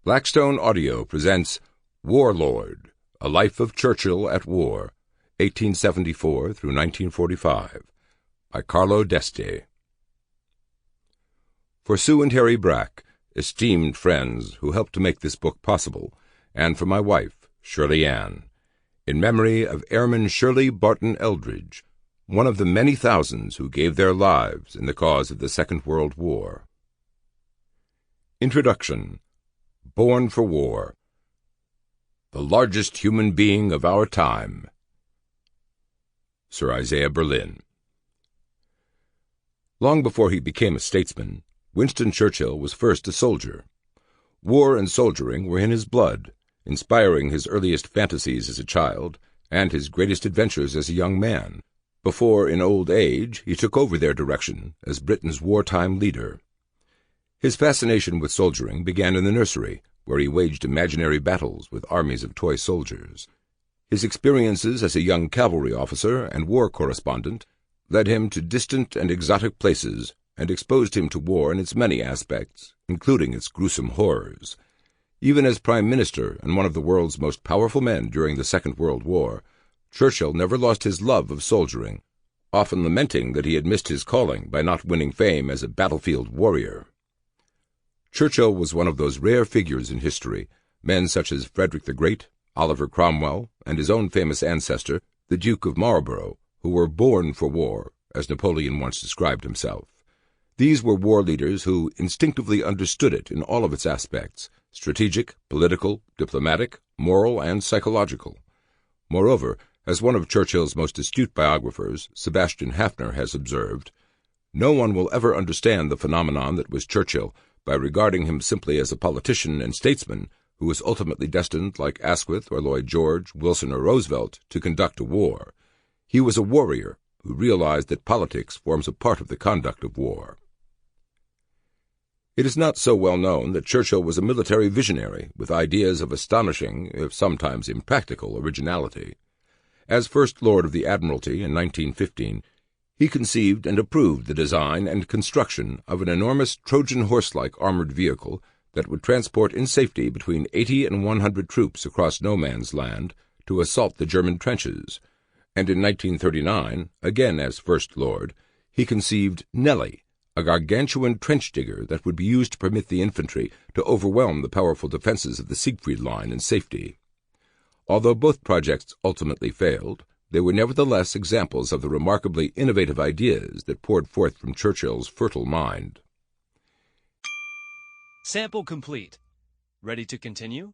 Blackstone Audio presents Warlord, A Life of Churchill at War, 1874 through 1945, by Carlo D'Este. For Sue and Harry Brack, esteemed friends who helped to make this book possible, and for my wife, Shirley Ann, in memory of Airman Shirley Barton Eldridge, one of the many thousands who gave their lives in the cause of the Second World War. Introduction. Born for War. The largest human being of our time. Sir Isaiah Berlin. Long before he became a statesman, Winston Churchill was first a soldier. War and soldiering were in his blood, inspiring his earliest fantasies as a child and his greatest adventures as a young man, before in old age he took over their direction as Britain's wartime leader. His fascination with soldiering began in the nursery, where he waged imaginary battles with armies of toy soldiers. His experiences as a young cavalry officer and war correspondent led him to distant and exotic places and exposed him to war in its many aspects, including its gruesome horrors. Even as Prime Minister and one of the world's most powerful men during the Second World War, Churchill never lost his love of soldiering, often lamenting that he had missed his calling by not winning fame as a battlefield warrior. Churchill was one of those rare figures in history, men such as Frederick the Great, Oliver Cromwell, and his own famous ancestor, the Duke of Marlborough, who were born for war, as Napoleon once described himself. These were war leaders who instinctively understood it in all of its aspects, strategic, political, diplomatic, moral, and psychological. Moreover, as one of Churchill's most astute biographers, Sebastian Haffner, has observed, no one will ever understand the phenomenon that was Churchill by regarding him simply as a politician and statesman who was ultimately destined, like Asquith or Lloyd George, Wilson or Roosevelt, to conduct a war. He was a warrior who realized that politics forms a part of the conduct of war. It is not so well known that Churchill was a military visionary with ideas of astonishing, if sometimes impractical, originality. As First Lord of the Admiralty in 1915, he conceived and approved the design and construction of an enormous Trojan horse-like armored vehicle that would transport in safety between 80 and 100 troops across no man's land to assault the German trenches, and in 1939, again as First Lord, he conceived Nellie, a gargantuan trench digger that would be used to permit the infantry to overwhelm the powerful defenses of the Siegfried Line in safety. Although both projects ultimately failed, they were nevertheless examples of the remarkably innovative ideas that poured forth from Churchill's fertile mind. Sample complete. Ready to continue?